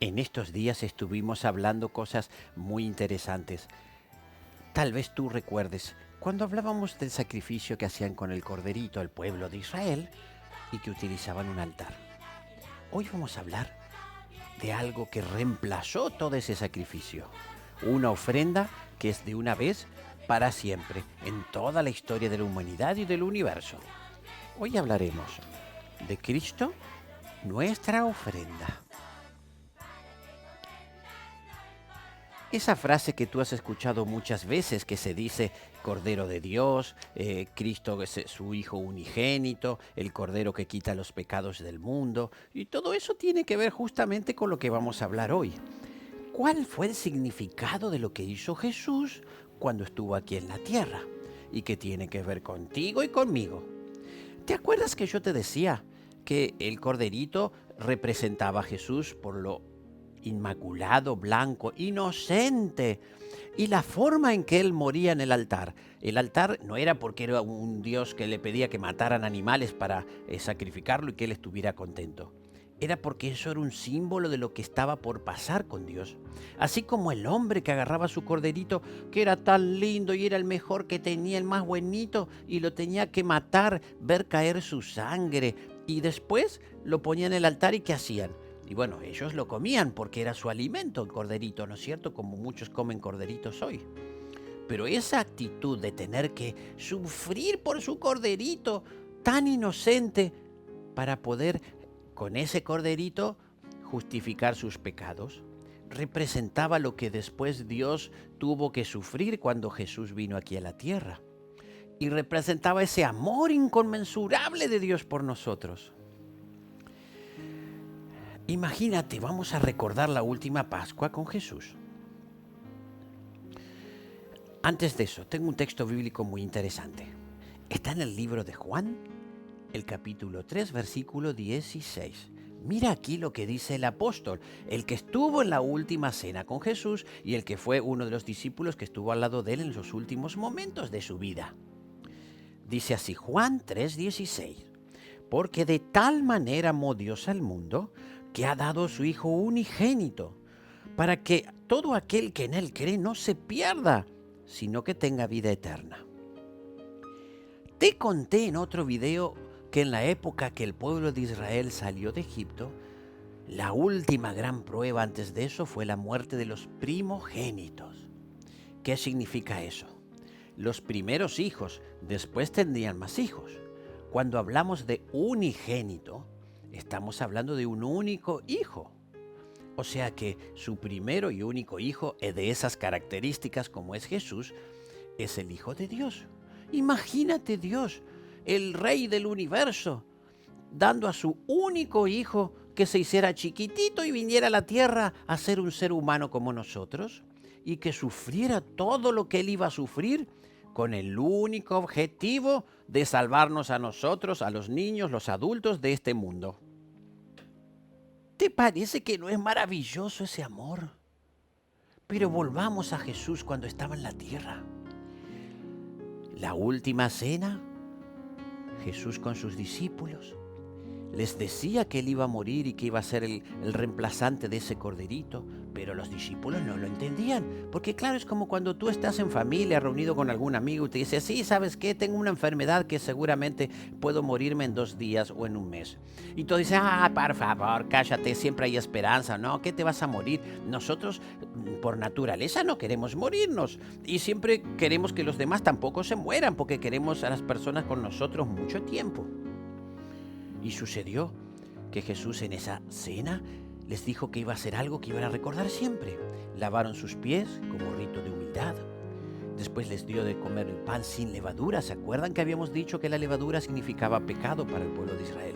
En estos días estuvimos hablando cosas muy interesantes. Tal vez tú recuerdes cuando hablábamos del sacrificio que hacían con el corderito el pueblo de Israel y que utilizaban un altar. Hoy vamos a hablar de algo que reemplazó todo ese sacrificio. Una ofrenda que es de una vez para siempre en toda la historia de la humanidad y del universo. Hoy hablaremos de Cristo, nuestra ofrenda. Esa frase que tú has escuchado muchas veces que se dice Cordero de Dios, Cristo es su Hijo unigénito, el Cordero que quita los pecados del mundo, y todo eso tiene que ver justamente con lo que vamos a hablar hoy. ¿Cuál fue el significado de lo que hizo Jesús cuando estuvo aquí en la tierra? ¿Y qué tiene que ver contigo y conmigo? ¿Te acuerdas que yo te decía que el corderito representaba a Jesús por lo inmaculado, blanco, inocente? Y la forma en que él moría en el altar. El altar no era porque era un Dios que le pedía que mataran animales para sacrificarlo y que él estuviera contento. Era porque eso era un símbolo de lo que estaba por pasar con Dios. Así como el hombre que agarraba su corderito, que era tan lindo y era el mejor que tenía, el más buenito, y lo tenía que matar, ver caer su sangre, y después lo ponían en el altar y ¿qué hacían? Y bueno, ellos lo comían porque era su alimento el corderito, ¿no es cierto? Como muchos comen corderitos hoy. Pero esa actitud de tener que sufrir por su corderito tan inocente para poder con ese corderito justificar sus pecados, representaba lo que después Dios tuvo que sufrir cuando Jesús vino aquí a la tierra. Y representaba ese amor inconmensurable de Dios por nosotros. Imagínate, vamos a recordar la última Pascua con Jesús. Antes de eso, tengo un texto bíblico muy interesante. Está en el libro de Juan, el capítulo 3, versículo 16. Mira aquí lo que dice el apóstol, el que estuvo en la última cena con Jesús y el que fue uno de los discípulos que estuvo al lado de él en los últimos momentos de su vida. Dice así Juan 3:16, porque de tal manera amó Dios al mundo que ha dado a su Hijo unigénito, para que todo aquel que en él cree no se pierda, sino que tenga vida eterna. Te conté en otro video que en la época que el pueblo de Israel salió de Egipto, la última gran prueba antes de eso fue la muerte de los primogénitos. ¿Qué significa eso? Los primeros hijos después tendrían más hijos. Cuando hablamos de unigénito, estamos hablando de un único hijo. O sea que su primero y único hijo de esas características como es Jesús, es el Hijo de Dios. Imagínate Dios, el Rey del universo, dando a su único hijo que se hiciera chiquitito y viniera a la tierra a ser un ser humano como nosotros y que sufriera todo lo que él iba a sufrir con el único objetivo de salvarnos a nosotros, a los niños, los adultos de este mundo. ¿Te parece que no es maravilloso ese amor? Pero volvamos a Jesús cuando estaba en la tierra. La última cena, Jesús con sus discípulos les decía que él iba a morir y que iba a ser el reemplazante de ese corderito, pero los discípulos no lo entendían, porque claro, es como cuando tú estás en familia reunido con algún amigo y te dice, sí, ¿sabes qué? Tengo una enfermedad que seguramente puedo morirme en 2 días o en un mes. Y tú dices, por favor, cállate, siempre hay esperanza, ¿no? ¿Qué te vas a morir? Nosotros, por naturaleza, no queremos morirnos y siempre queremos que los demás tampoco se mueran, porque queremos a las personas con nosotros mucho tiempo. Y sucedió que Jesús en esa cena les dijo que iba a hacer algo que iban a recordar siempre. Lavaron sus pies como rito de humildad. Después les dio de comer el pan sin levadura. ¿Se acuerdan que habíamos dicho que la levadura significaba pecado para el pueblo de Israel?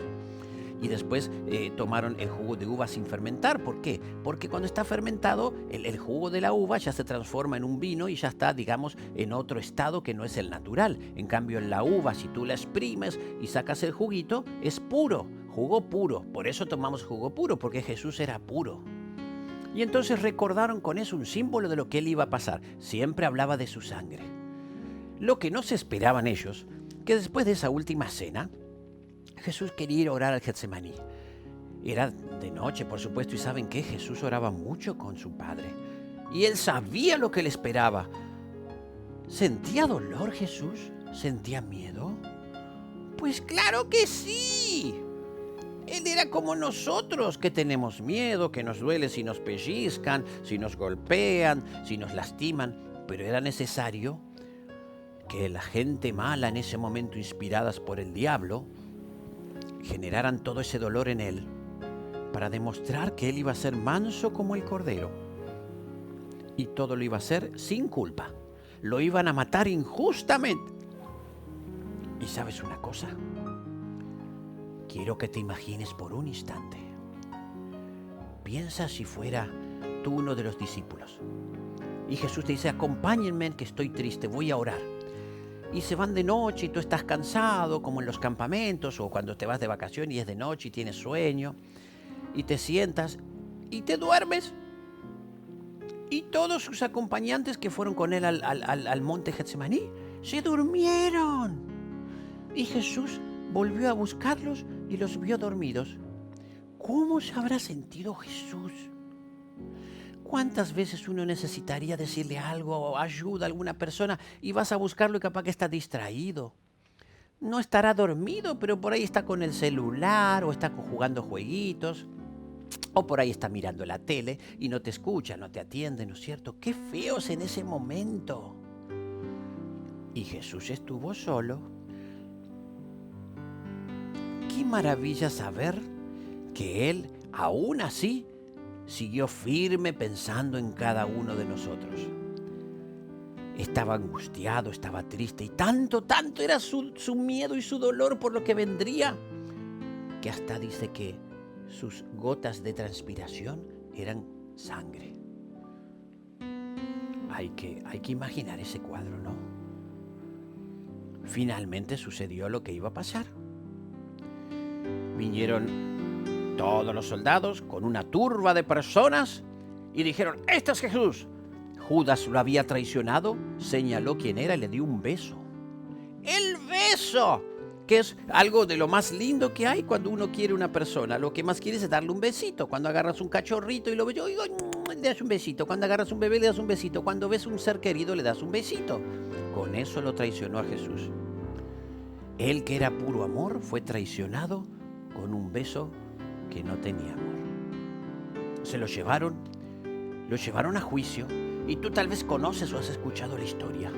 Y después tomaron el jugo de uva sin fermentar. ¿Por qué? Porque cuando está fermentado, el jugo de la uva ya se transforma en un vino y ya está, digamos, en otro estado que no es el natural. En cambio, en la uva, si tú la exprimes y sacas el juguito, es puro, jugo puro. Por eso tomamos jugo puro, porque Jesús era puro. Y entonces recordaron con eso un símbolo de lo que él iba a pasar. Siempre hablaba de su sangre. Lo que no se esperaban ellos, que después de esa última cena, Jesús quería ir a orar al Getsemaní. Era de noche, por supuesto, y ¿saben qué? Jesús oraba mucho con su Padre. Y él sabía lo que le esperaba. ¿Sentía dolor Jesús? ¿Sentía miedo? Pues claro que sí. Él era como nosotros, que tenemos miedo, que nos duele si nos pellizcan, si nos golpean, si nos lastiman. Pero era necesario que la gente mala en ese momento, inspiradas por el diablo, generaran todo ese dolor en él para demostrar que él iba a ser manso como el cordero. Y todo lo iba a hacer sin culpa. Lo iban a matar injustamente. ¿Y sabes una cosa? Quiero que te imagines por un instante. Piensa si fuera tú uno de los discípulos. Y Jesús te dice, acompáñenme que estoy triste, voy a orar. Y se van de noche y tú estás cansado, como en los campamentos o cuando te vas de vacaciones y es de noche y tienes sueño. Y te sientas y te duermes. Y todos sus acompañantes que fueron con él al monte Getsemaní se durmieron. Y Jesús volvió a buscarlos y los vio dormidos. ¿Cómo se habrá sentido Jesús? ¿Cuántas veces uno necesitaría decirle algo o ayuda a alguna persona y vas a buscarlo y capaz que está distraído? No estará dormido, pero por ahí está con el celular o está jugando jueguitos. O por ahí está mirando la tele y no te escucha, no te atiende, ¿no es cierto? ¡Qué feos en ese momento! Y Jesús estuvo solo. ¡Qué maravilla saber que Él, aún así, siguió firme pensando en cada uno de nosotros! Estaba angustiado, estaba triste y tanto era su miedo y su dolor por lo que vendría, que hasta dice que sus gotas de transpiración eran sangre. Hay que imaginar ese cuadro, ¿no? Finalmente sucedió lo que iba a pasar. Vinieron todos los soldados con una turba de personas y dijeron, ¡este es Jesús! Judas lo había traicionado, señaló quién era y le dio un beso. ¡El beso! Que es algo de lo más lindo que hay cuando uno quiere una persona. Lo que más quieres es darle un besito. Cuando agarras un cachorrito y lo ves, le das un besito. Cuando agarras un bebé le das un besito. Cuando ves un ser querido le das un besito. Con eso lo traicionó a Jesús. Él, que era puro amor, fue traicionado con un beso que no tenía amor. Se lo llevaron a juicio. Y tú tal vez conoces o has escuchado la historia.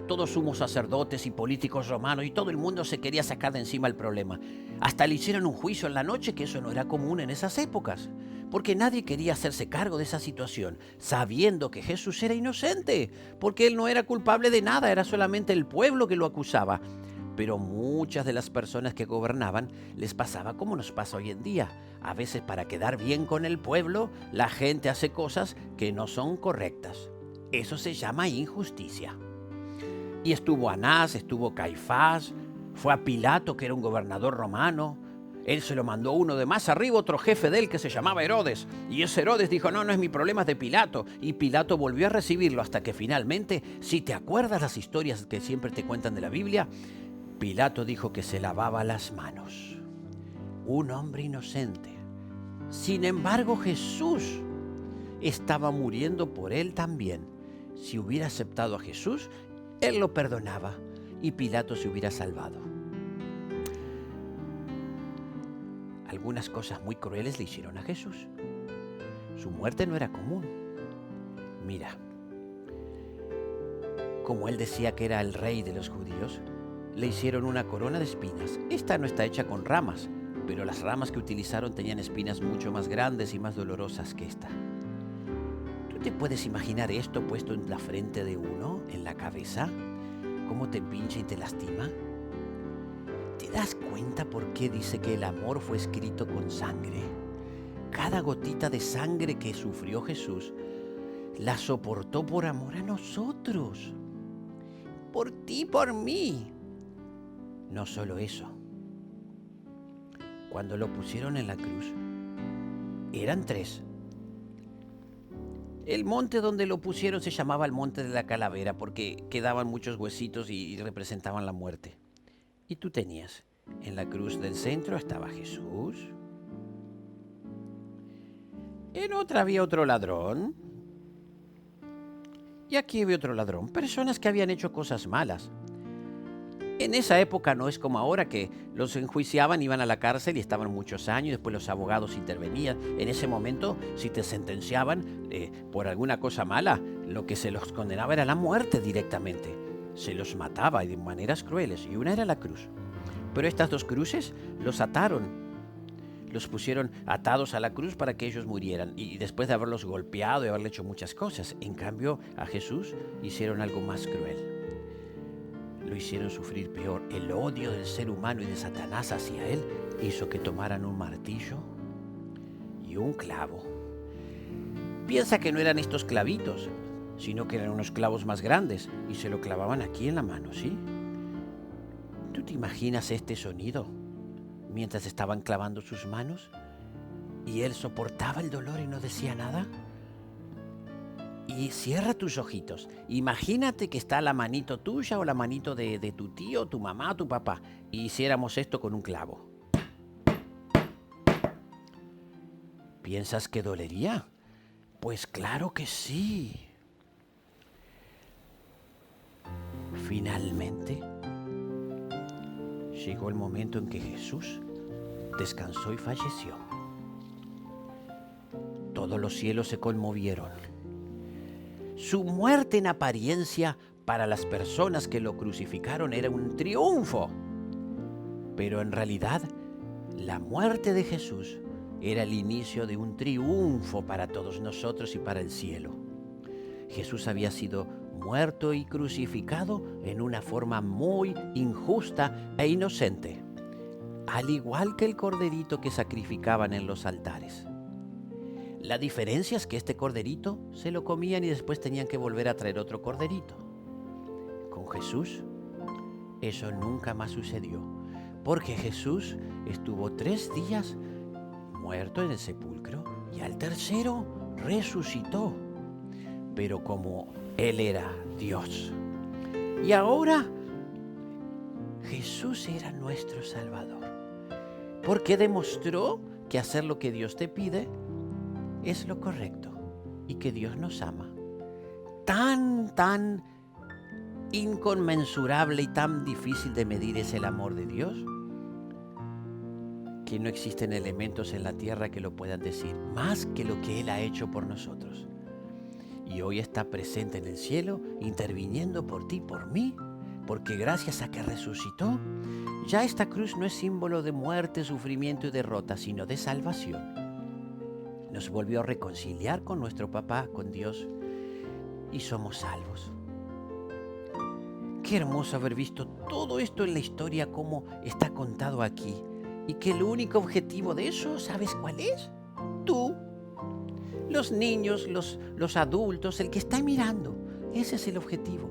Todos sumos sacerdotes y políticos romanos y todo el mundo se quería sacar de encima el problema. Hasta le hicieron un juicio en la noche, que eso no era común en esas épocas, porque nadie quería hacerse cargo de esa situación, sabiendo que Jesús era inocente, porque él no era culpable de nada, era solamente el pueblo que lo acusaba. Pero muchas de las personas que gobernaban les pasaba como nos pasa hoy en día. A veces, para quedar bien con el pueblo, la gente hace cosas que no son correctas. Eso se llama injusticia. Y estuvo Anás, estuvo Caifás, fue a Pilato, que era un gobernador romano. Él se lo mandó uno de más arriba, otro jefe de él que se llamaba Herodes. Y ese Herodes dijo, no es mi problema, es de Pilato. Y Pilato volvió a recibirlo hasta que finalmente, si te acuerdas las historias que siempre te cuentan de la Biblia, Pilato dijo que se lavaba las manos. Un hombre inocente. Sin embargo, Jesús estaba muriendo por él también. Si hubiera aceptado a Jesús, él lo perdonaba y Pilato se hubiera salvado. Algunas cosas muy crueles le hicieron a Jesús. Su muerte no era común. Mira, como él decía que era el rey de los judíos, le hicieron una corona de espinas. Esta no está hecha con ramas, pero las ramas que utilizaron tenían espinas mucho más grandes y más dolorosas que esta. ¿Tú te puedes imaginar esto puesto en la frente de uno, en la cabeza? ¿Cómo te pincha y te lastima? ¿Te das cuenta por qué dice que el amor fue escrito con sangre? Cada gotita de sangre que sufrió Jesús la soportó por amor a nosotros. Por ti, por mí. No solo eso. Cuando lo pusieron en la cruz, eran 3. El monte donde lo pusieron se llamaba el monte de la calavera porque quedaban muchos huesitos y representaban la muerte. Y tú tenías En la cruz del centro estaba Jesús. En otra había otro ladrón. Y aquí había otro ladrón. Personas que habían hecho cosas malas. En esa época no es como ahora que los enjuiciaban, iban a la cárcel y estaban muchos años, después los abogados intervenían. En ese momento, si te sentenciaban por alguna cosa mala, lo que se los condenaba era la muerte directamente. Se los mataba y de maneras crueles, y una era la cruz. Pero estas dos cruces los ataron, los pusieron atados a la cruz para que ellos murieran, y después de haberlos golpeado y haberle hecho muchas cosas. En cambio, a Jesús hicieron algo más cruel. Lo hicieron sufrir peor. El odio del ser humano y de Satanás hacia él hizo que tomaran un martillo y un clavo. Piensa que no eran estos clavitos, sino que eran unos clavos más grandes y se lo clavaban aquí en la mano, ¿sí? ¿Tú te imaginas este sonido mientras estaban clavando sus manos? Y él soportaba el dolor y no decía nada. Y cierra tus ojitos. Imagínate que está la manito tuya o la manito de tu tío, tu mamá, tu papá. Y hiciéramos esto con un clavo. ¿Piensas que dolería? Pues claro que sí. Finalmente, llegó el momento en que Jesús descansó y falleció. Todos los cielos se conmovieron. Su muerte en apariencia para las personas que lo crucificaron era un triunfo. Pero en realidad, la muerte de Jesús era el inicio de un triunfo para todos nosotros y para el cielo. Jesús había sido muerto y crucificado en una forma muy injusta e inocente, al igual que el corderito que sacrificaban en los altares. La diferencia es que este corderito se lo comían y después tenían que volver a traer otro corderito. Con Jesús, eso nunca más sucedió, porque Jesús estuvo 3 días muerto en el sepulcro y al tercero resucitó. Pero como Él era Dios. Y ahora Jesús era nuestro Salvador, porque demostró que hacer lo que Dios te pide es lo correcto y que Dios nos ama. Tan inconmensurable y tan difícil de medir es el amor de Dios, que no existen elementos en la tierra que lo puedan decir, más que lo que Él ha hecho por nosotros. Y hoy está presente en el cielo, interviniendo por ti, por mí, porque gracias a que resucitó, ya esta cruz no es símbolo de muerte, sufrimiento y derrota, sino de salvación. Nos volvió a reconciliar con nuestro papá, con Dios, y somos salvos. Qué hermoso haber visto todo esto en la historia, como está contado aquí, y que el único objetivo de eso, ¿sabes cuál es? Tú. Los niños, los adultos, el que está mirando, ese es el objetivo.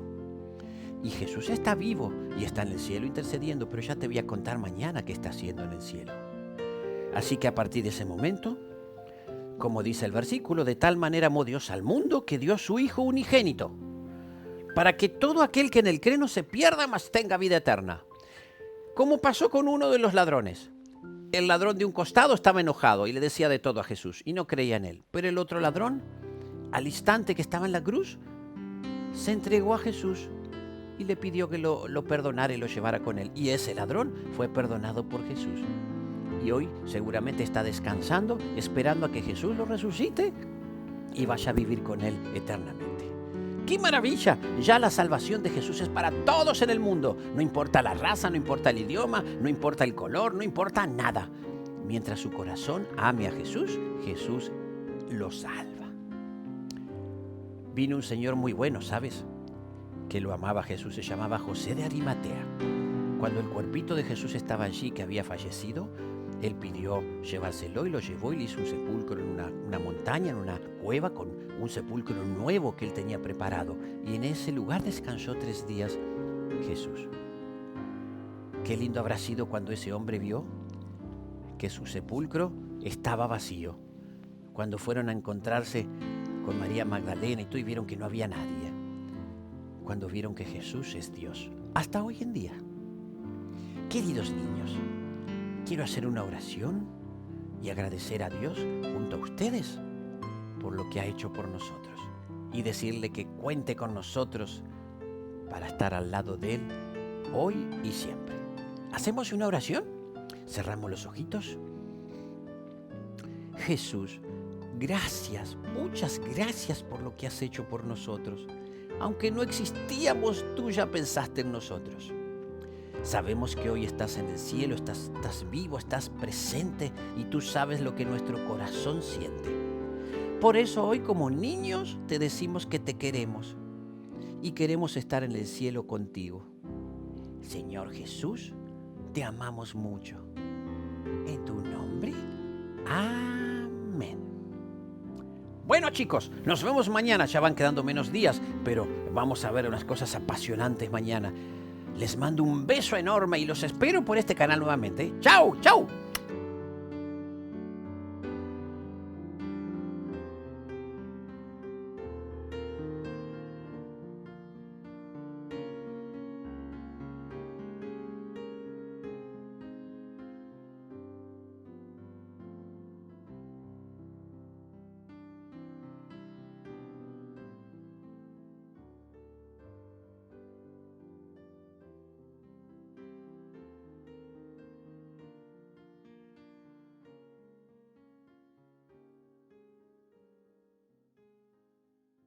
Y Jesús está vivo y está en el cielo intercediendo, pero ya te voy a contar mañana qué está haciendo en el cielo. Así que a partir de ese momento, como dice el versículo, de tal manera amó Dios al mundo que dio a su Hijo unigénito, para que todo aquel que en él cree no se pierda, mas tenga vida eterna. Como pasó con uno de los ladrones. El ladrón de un costado estaba enojado y le decía de todo a Jesús y no creía en él. Pero el otro ladrón, al instante que estaba en la cruz, se entregó a Jesús y le pidió que lo perdonara y lo llevara con él. Y ese ladrón fue perdonado por Jesús. Y hoy seguramente está descansando, esperando a que Jesús lo resucite y vaya a vivir con él eternamente. ¡Qué maravilla! Ya la salvación de Jesús es para todos en el mundo. No importa la raza, no importa el idioma, no importa el color, no importa nada. Mientras su corazón ame a Jesús, Jesús lo salva. Vino un señor muy bueno, ¿sabes? Que lo amaba a Jesús, se llamaba José de Arimatea. Cuando el cuerpito de Jesús estaba allí, que había fallecido, él pidió llevárselo y lo llevó y le hizo un sepulcro en una montaña, en una cueva, con un sepulcro nuevo que él tenía preparado. Y en ese lugar descansó 3 días Jesús. Qué lindo habrá sido cuando ese hombre vio que su sepulcro estaba vacío. Cuando fueron a encontrarse con María Magdalena y todo, y vieron que no había nadie. Cuando vieron que Jesús es Dios. Hasta hoy en día. Queridos niños, quiero hacer una oración y agradecer a Dios junto a ustedes por lo que ha hecho por nosotros y decirle que cuente con nosotros para estar al lado de Él hoy y siempre. ¿Hacemos una oración? Cerramos los ojitos. Jesús, gracias, muchas gracias por lo que has hecho por nosotros. Aunque no existíamos, tú ya pensaste en nosotros. Sabemos que hoy estás en el cielo, estás vivo, estás presente y tú sabes lo que nuestro corazón siente. Por eso hoy como niños te decimos que te queremos y queremos estar en el cielo contigo. Señor Jesús, te amamos mucho. En tu nombre, amén. Bueno chicos, nos vemos mañana, ya van quedando menos días, pero vamos a ver unas cosas apasionantes mañana. Les mando un beso enorme y los espero por este canal nuevamente. ¡Chao, chao!